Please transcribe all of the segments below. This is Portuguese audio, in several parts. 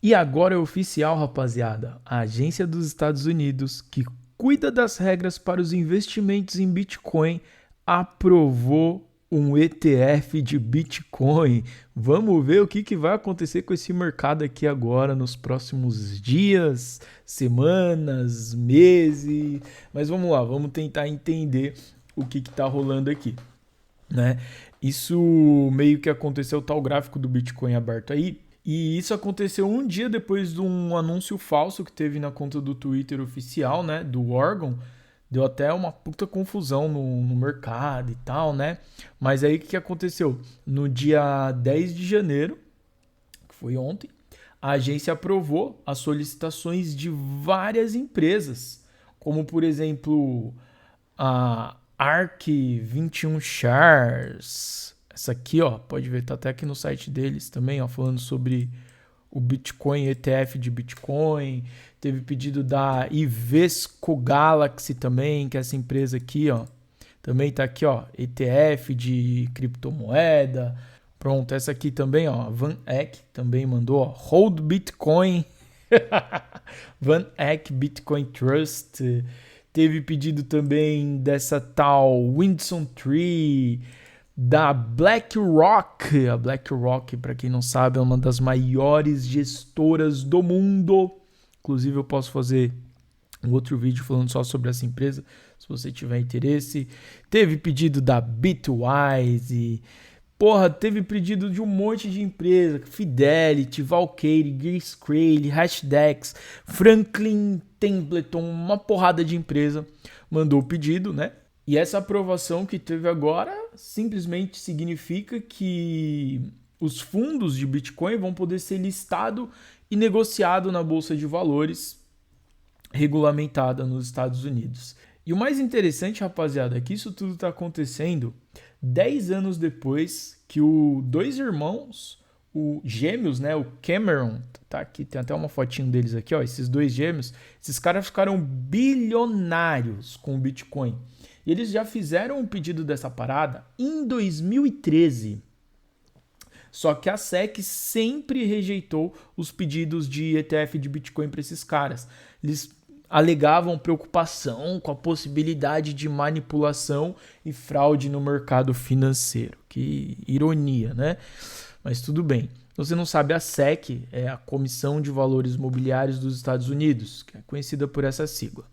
E agora é oficial, rapaziada. A agência dos Estados Unidos, que cuida das regras para os investimentos em Bitcoin, aprovou um ETF de Bitcoin. Vamos ver o que vai acontecer com esse mercado aqui agora nos próximos dias, semanas, meses. Mas vamos lá, vamos tentar entender o que está rolando aqui, né? Isso meio que aconteceu, tá o gráfico do Bitcoin aberto aí. E isso aconteceu um dia depois de um anúncio falso que teve na conta do Twitter oficial, né, do órgão. Deu até uma puta confusão no mercado e tal, né? Mas aí o que aconteceu? No dia 10 de janeiro, que foi ontem, a agência aprovou as solicitações de várias empresas, como por exemplo a Arc 21 Shares. Essa aqui, ó, pode ver, tá até aqui no site deles também, ó, falando sobre o Bitcoin, ETF de Bitcoin. Teve pedido da Ivesco Galaxy também, que é essa empresa aqui, ó. Também tá aqui, ó, ETF de criptomoeda. Pronto, essa aqui também, ó, Van Eck também mandou, ó, Hold Bitcoin. Van Eck Bitcoin Trust. Teve pedido também dessa tal Winson Tree, da BlackRock. A BlackRock, para quem não sabe, é uma das maiores gestoras do mundo. Inclusive, eu posso fazer um outro vídeo falando só sobre essa empresa, se você tiver interesse. Teve pedido da Bitwise. Porra, teve pedido de um monte de empresa. Fidelity, Valkyrie, Grayscale, Hashdex, Franklin Templeton, uma porrada de empresa mandou o pedido, né? E essa aprovação que teve agora simplesmente significa que os fundos de Bitcoin vão poder ser listados e negociados na Bolsa de Valores regulamentada nos Estados Unidos. E o mais interessante, rapaziada, é que isso tudo está acontecendo 10 anos depois que os dois irmãos, o gêmeos, né, o Cameron, tá aqui, tem até uma fotinho deles aqui, ó, esses dois gêmeos, esses caras ficaram bilionários com o Bitcoin. E eles já fizeram um pedido dessa parada em 2013. Só que a SEC sempre rejeitou os pedidos de ETF de Bitcoin para esses caras. Eles alegavam preocupação com a possibilidade de manipulação e fraude no mercado financeiro. Que ironia, né? Mas tudo bem. Você não sabe, a SEC é a Comissão de Valores Mobiliários dos Estados Unidos, que é conhecida por essa sigla.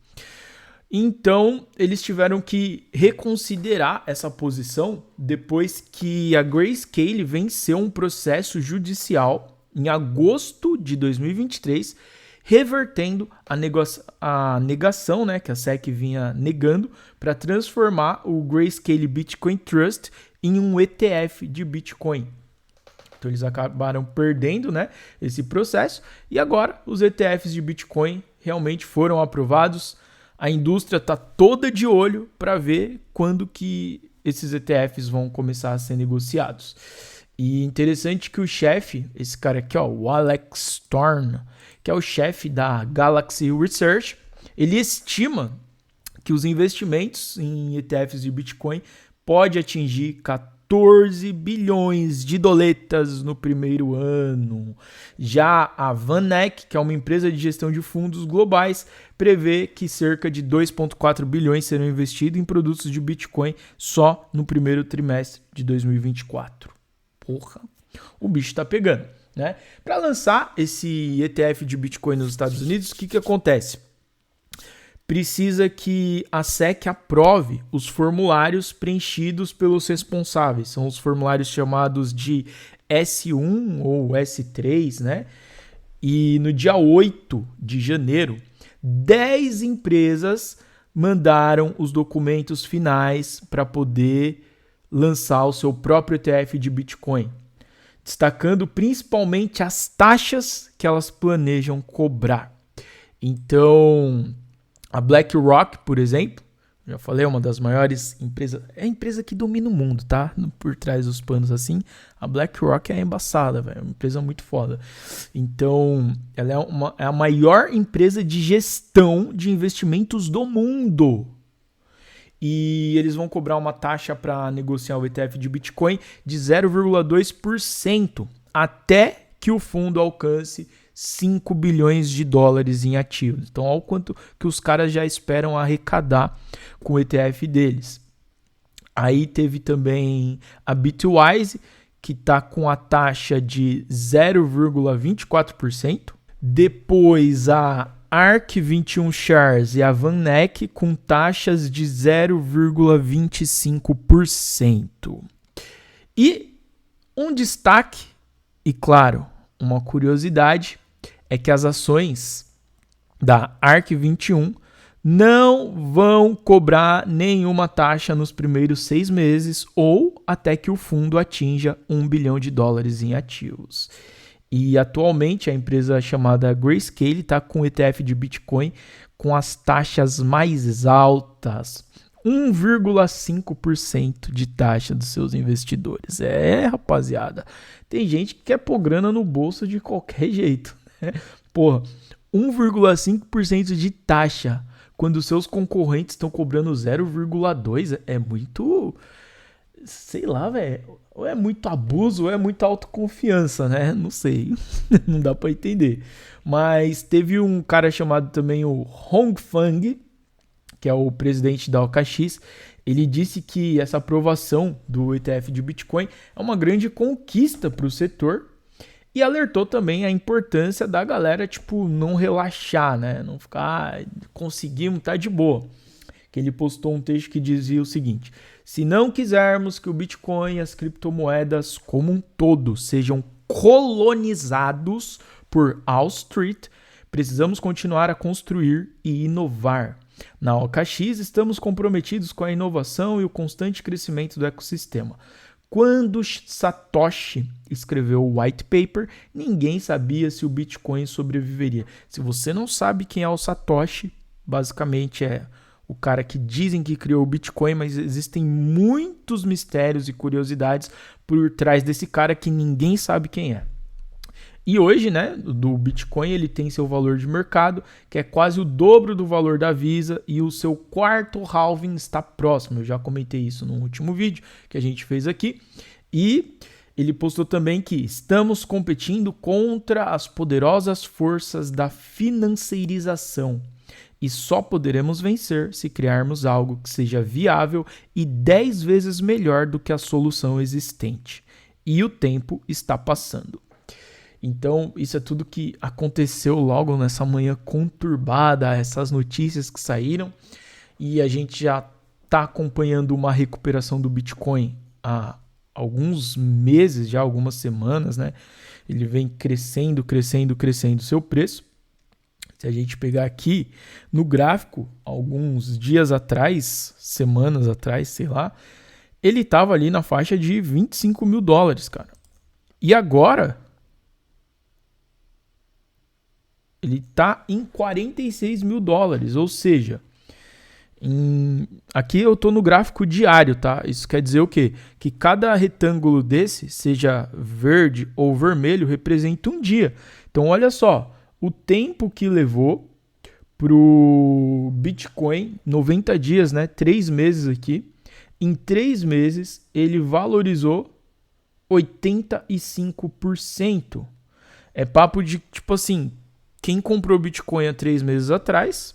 Então, eles tiveram que reconsiderar essa posição depois que a Grayscale venceu um processo judicial em agosto de 2023, revertendo a negação, né, que a SEC vinha negando, para transformar o Grayscale Bitcoin Trust em um ETF de Bitcoin. Então, eles acabaram perdendo, né, esse processo, e agora os ETFs de Bitcoin realmente foram aprovados. A indústria está toda de olho para ver quando que esses ETFs vão começar a ser negociados. E interessante que o chefe, esse cara aqui, ó, o Alex Thorn, que é o chefe da Galaxy Research, ele estima que os investimentos em ETFs de Bitcoin pode atingir 14 bilhões de doletas no primeiro ano. Já a VanEck, que é uma empresa de gestão de fundos globais, prevê que cerca de 2,4 bilhões serão investidos em produtos de Bitcoin só no primeiro trimestre de 2024. Porra, o bicho tá pegando, né? Para lançar esse ETF de Bitcoin nos Estados Unidos, o que acontece? Precisa que a SEC aprove os formulários preenchidos pelos responsáveis. São os formulários chamados de S1 ou S3, né? E no dia 8 de janeiro, 10 empresas mandaram os documentos finais para poder lançar o seu próprio ETF de Bitcoin, destacando principalmente as taxas que elas planejam cobrar. Então, a BlackRock, por exemplo, já falei, é uma das maiores empresas, é a empresa que domina o mundo, tá? Por trás dos panos assim, a BlackRock é embaçada, velho, é uma empresa muito foda. Então, ela é a maior empresa de gestão de investimentos do mundo. E eles vão cobrar uma taxa para negociar o ETF de Bitcoin de 0,2% até que o fundo alcance 5 bilhões de dólares em ativos. Então, olha o quanto que os caras já esperam arrecadar com o ETF deles. Aí teve também a Bitwise, que está com a taxa de 0,24%. Depois a ARK 21 Shares e a VanEck com taxas de 0,25%. E um destaque, e claro, uma curiosidade, é que as ações da ARK 21 não vão cobrar nenhuma taxa nos primeiros 6 meses ou até que o fundo atinja 1 bilhão de dólares em ativos. E atualmente a empresa chamada Grayscale está com o ETF de Bitcoin com as taxas mais altas, 1,5% de taxa dos seus investidores. Rapaziada, tem gente que quer pôr grana no bolso de qualquer jeito, né? Porra, 1,5% de taxa quando seus concorrentes estão cobrando 0,2%, é muito, sei lá, velho, ou é muito abuso ou é muita autoconfiança, né? Não sei, não dá pra entender. Mas teve um cara chamado também o Hongfang, que é o presidente da OKX, ele disse que essa aprovação do ETF de Bitcoin é uma grande conquista para o setor e alertou também a importância da galera, tipo, não relaxar, né? Não ficar, conseguimos, tá de boa. Que ele postou um texto que dizia o seguinte: se não quisermos que o Bitcoin e as criptomoedas como um todo sejam colonizados por Wall Street, precisamos continuar a construir e inovar. Na OKX, estamos comprometidos com a inovação e o constante crescimento do ecossistema. Quando Satoshi escreveu o white paper, ninguém sabia se o Bitcoin sobreviveria. Se você não sabe quem é o Satoshi, basicamente é o cara que dizem que criou o Bitcoin, mas existem muitos mistérios e curiosidades por trás desse cara que ninguém sabe quem é. E hoje, né, do Bitcoin, ele tem seu valor de mercado, que é quase o dobro do valor da Visa, e o seu quarto halving está próximo. Eu já comentei isso no último vídeo que a gente fez aqui. E ele postou também que estamos competindo contra as poderosas forças da financeirização. E só poderemos vencer se criarmos algo que seja viável e 10 vezes melhor do que a solução existente. E o tempo está passando. Então, isso é tudo que aconteceu logo nessa manhã conturbada, essas notícias que saíram. E a gente já está acompanhando uma recuperação do Bitcoin há alguns meses, já algumas semanas, né? Ele vem crescendo seu preço. Se a gente pegar aqui no gráfico, alguns dias atrás, semanas atrás, sei lá, ele estava ali na faixa de 25 mil dólares, cara. E agora ele está em 46 mil dólares, ou seja, aqui eu estou no gráfico diário, tá? Isso quer dizer o quê? Que cada retângulo desse, seja verde ou vermelho, representa um dia. Então olha só, o tempo que levou para o Bitcoin, 90 dias, né? 3 meses aqui. Em 3 meses, ele valorizou 85%. É papo de, tipo assim, quem comprou Bitcoin há 3 meses atrás,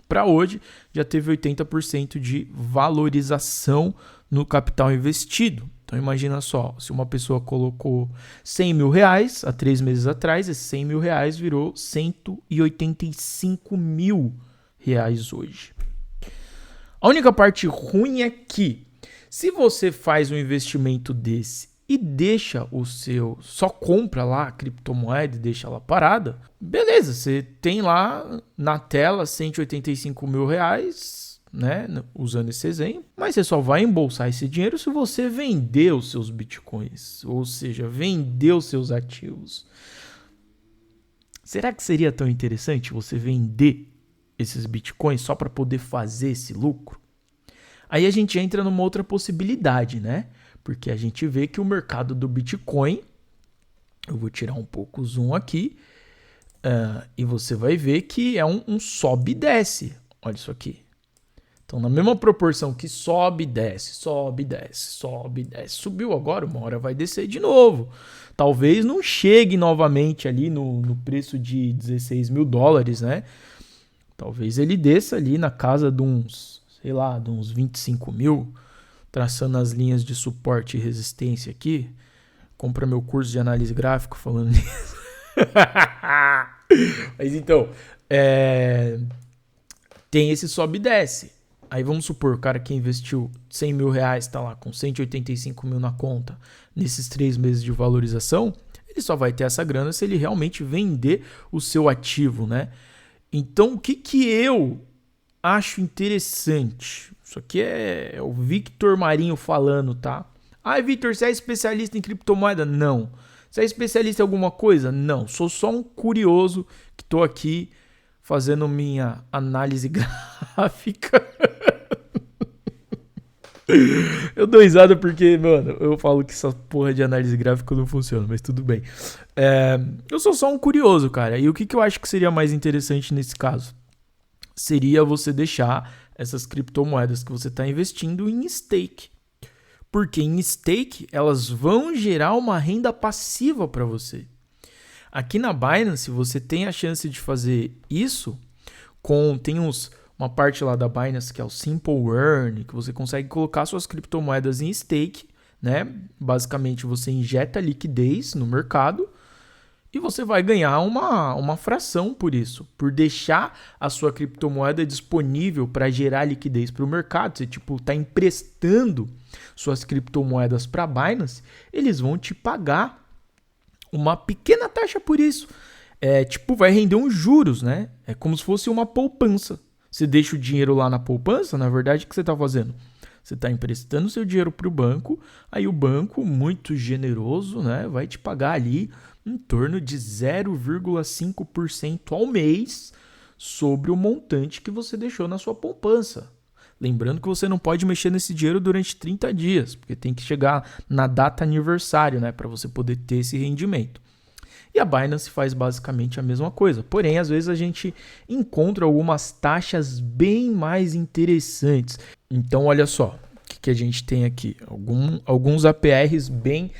para hoje, já teve 80% de valorização no capital investido. Então imagina só, se uma pessoa colocou 100 mil reais há 3 meses atrás, esses 100 mil reais virou 185 mil reais hoje. A única parte ruim é que, se você faz um investimento desse e deixa o seu, só compra lá a criptomoeda e deixa ela parada, beleza, você tem lá na tela 185 mil reais, né, usando esse exemplo, mas você só vai embolsar esse dinheiro se você vender os seus bitcoins, ou seja, vender os seus ativos. Será que seria tão interessante você vender esses bitcoins só para poder fazer esse lucro? Aí a gente entra numa outra possibilidade, né? Porque a gente vê que o mercado do Bitcoin, eu vou tirar um pouco o zoom aqui, e você vai ver que é um sobe e desce. Olha isso aqui. Então, na mesma proporção que sobe, desce, sobe, desce, sobe, desce. Subiu agora, uma hora vai descer de novo. Talvez não chegue novamente ali no preço de 16 mil dólares, né? Talvez ele desça ali na casa de uns, sei lá, de uns 25 mil, traçando as linhas de suporte e resistência aqui. Compra meu curso de análise gráfica falando nisso. Mas então, tem esse sobe e desce. Aí vamos supor, o cara que investiu 100 mil reais, tá lá com 185 mil na conta, nesses 3 meses de valorização, ele só vai ter essa grana se ele realmente vender o seu ativo, né? Então, o que eu acho interessante? Isso aqui é o Victor Marinho falando, tá? Ah, Victor, você é especialista em criptomoeda? Não. Você é especialista em alguma coisa? Não. Sou só um curioso que tô aqui fazendo minha análise gráfica. Eu dou risada porque, mano, eu falo que essa porra de análise gráfica não funciona, mas tudo bem. Eu sou só um curioso, cara. E o que eu acho que seria mais interessante nesse caso? Seria você deixar essas criptomoedas que você está investindo em stake. Porque em stake, elas vão gerar uma renda passiva para você. Aqui na Binance, você tem a chance de fazer isso tem uma parte lá da Binance que é o Simple Earn, que você consegue colocar suas criptomoedas em stake, né? Basicamente, você injeta liquidez no mercado e você vai ganhar uma fração por isso, por deixar a sua criptomoeda disponível para gerar liquidez para o mercado. Você está emprestando suas criptomoedas para a Binance, eles vão te pagar uma pequena taxa por isso. Vai render uns juros, né? É como se fosse uma poupança. Você deixa o dinheiro lá na poupança, na verdade, o que você está fazendo? Você está emprestando seu dinheiro para o banco, aí o banco, muito generoso, né, vai te pagar ali em torno de 0,5% ao mês sobre o montante que você deixou na sua poupança. Lembrando que você não pode mexer nesse dinheiro durante 30 dias, porque tem que chegar na data aniversário, né, para você poder ter esse rendimento. E a Binance faz basicamente a mesma coisa. Porém, às vezes a gente encontra algumas taxas bem mais interessantes. Então, olha só, o que a gente tem aqui? Alguns APRs bem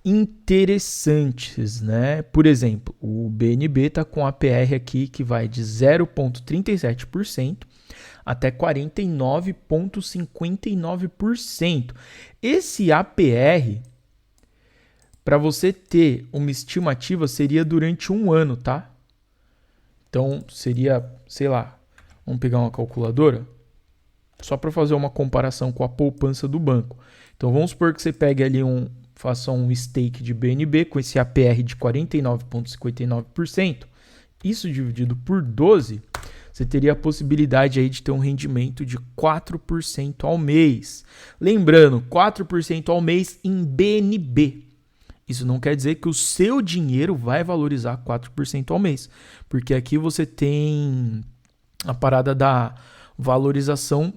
interessantes, né? Por exemplo, o BNB está com APR aqui que vai de 0,37% até 49,59%. Esse APR, para você ter uma estimativa, seria durante um ano, tá? Então, seria, sei lá, vamos pegar uma calculadora, só para fazer uma comparação com a poupança do banco. Então, vamos supor que você pegue ali faça um stake de BNB com esse APR de 49,59%. Isso dividido por 12, você teria a possibilidade aí de ter um rendimento de 4% ao mês. Lembrando, 4% ao mês em BNB. Isso não quer dizer que o seu dinheiro vai valorizar 4% ao mês, porque aqui você tem a parada da valorização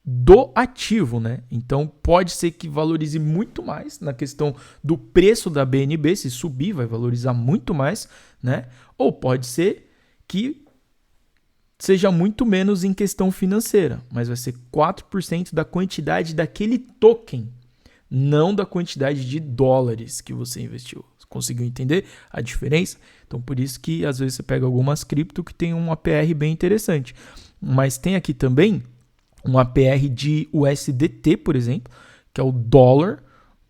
do ativo, né? Então pode ser que valorize muito mais na questão do preço da BNB, se subir vai valorizar muito mais, né? Ou pode ser que seja muito menos em questão financeira, mas vai ser 4% da quantidade daquele token, não da quantidade de dólares que você investiu. Conseguiu entender a diferença? Então, por isso que às vezes você pega algumas cripto que tem um APR bem interessante. Mas tem aqui também um APR de USDT, por exemplo, que é o dólar,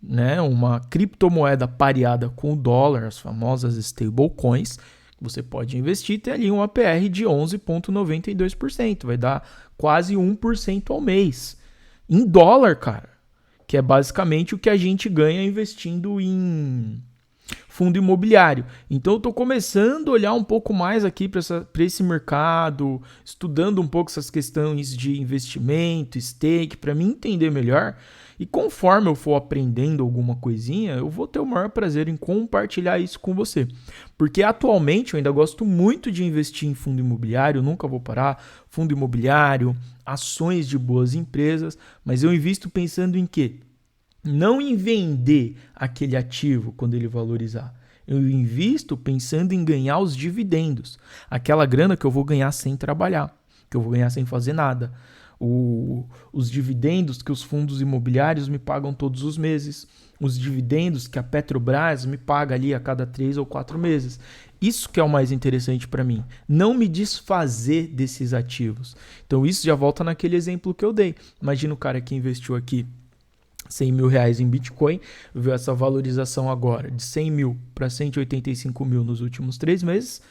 né? Uma criptomoeda pareada com o dólar, as famosas stablecoins. Você pode investir e ter ali um APR de 11,92%. Vai dar quase 1% ao mês. Em dólar, cara. Que é basicamente o que a gente ganha investindo em fundo imobiliário. Então eu estou começando a olhar um pouco mais aqui para esse mercado, estudando um pouco essas questões de investimento, stake, para me entender melhor. E conforme eu for aprendendo alguma coisinha, eu vou ter o maior prazer em compartilhar isso com você. Porque atualmente eu ainda gosto muito de investir em fundo imobiliário, nunca vou parar. Fundo imobiliário, ações de boas empresas, mas eu invisto pensando em quê? Não em vender aquele ativo quando ele valorizar. Eu invisto pensando em ganhar os dividendos. Aquela grana que eu vou ganhar sem trabalhar, que eu vou ganhar sem fazer nada. os dividendos que os fundos imobiliários me pagam todos os meses, os dividendos que a Petrobras me paga ali a cada 3 ou 4 meses. Isso que é o mais interessante para mim, não me desfazer desses ativos. Então isso já volta naquele exemplo que eu dei. Imagina o cara que investiu aqui 100 mil reais em Bitcoin, viu essa valorização agora de 100 mil para 185 mil nos últimos 3 meses.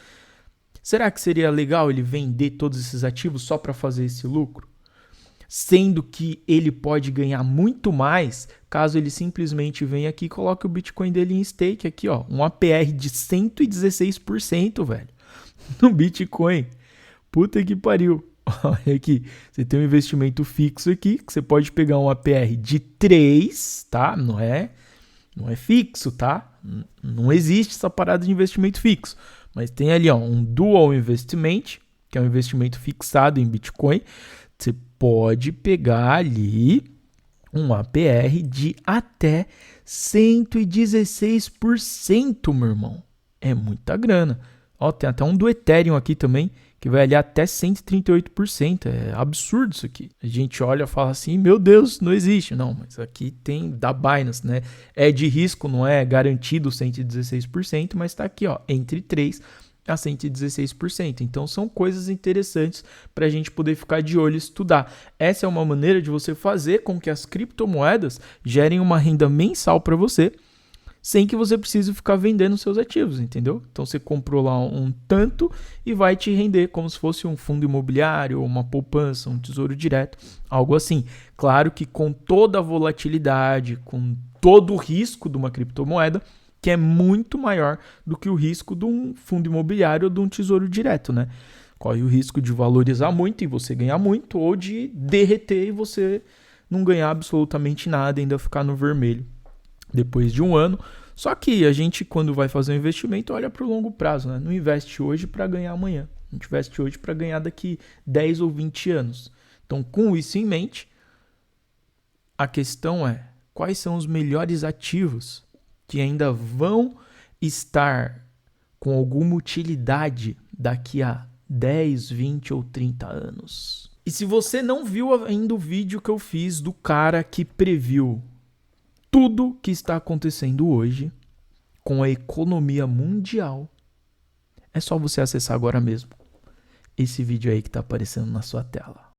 Será que seria legal ele vender todos esses ativos só para fazer esse lucro? Sendo que ele pode ganhar muito mais caso ele simplesmente venha aqui e coloque o Bitcoin dele em stake aqui, ó, um APR de 116%, velho, no Bitcoin. Puta que pariu. Olha aqui, você tem um investimento fixo aqui, que você pode pegar um APR de 3, tá? Não é fixo, tá? Não existe essa parada de investimento fixo. Mas tem ali, ó, um Dual Investment, que é um investimento fixado em Bitcoin. Você pode pegar ali um APR de até 116%, meu irmão. É muita grana. Ó, tem até um do Ethereum aqui também, que vai ali até 138%. É absurdo isso aqui. A gente olha e fala assim, meu Deus, não existe. Não, mas aqui tem da Binance, né? É de risco, não é garantido 116%, mas está aqui, ó, entre 3% a 116%. Então são coisas interessantes para a gente poder ficar de olho e estudar. Essa é uma maneira de você fazer com que as criptomoedas gerem uma renda mensal para você, sem que você precise ficar vendendo seus ativos, entendeu? Então você comprou lá um tanto e vai te render como se fosse um fundo imobiliário, uma poupança, um tesouro direto, algo assim. Claro que com toda a volatilidade, com todo o risco de uma criptomoeda, que é muito maior do que o risco de um fundo imobiliário ou de um tesouro direto, né? Corre o risco de valorizar muito e você ganhar muito, ou de derreter e você não ganhar absolutamente nada e ainda ficar no vermelho depois de um ano. Só que a gente, quando vai fazer um investimento, olha para o longo prazo, né? Não investe hoje para ganhar amanhã. A gente investe hoje para ganhar daqui 10 ou 20 anos. Então, com isso em mente, a questão é, quais são os melhores ativos que ainda vão estar com alguma utilidade daqui a 10, 20 ou 30 anos? E se você não viu ainda o vídeo que eu fiz do cara que previu tudo que está acontecendo hoje com a economia mundial, é só você acessar agora mesmo esse vídeo aí que está aparecendo na sua tela.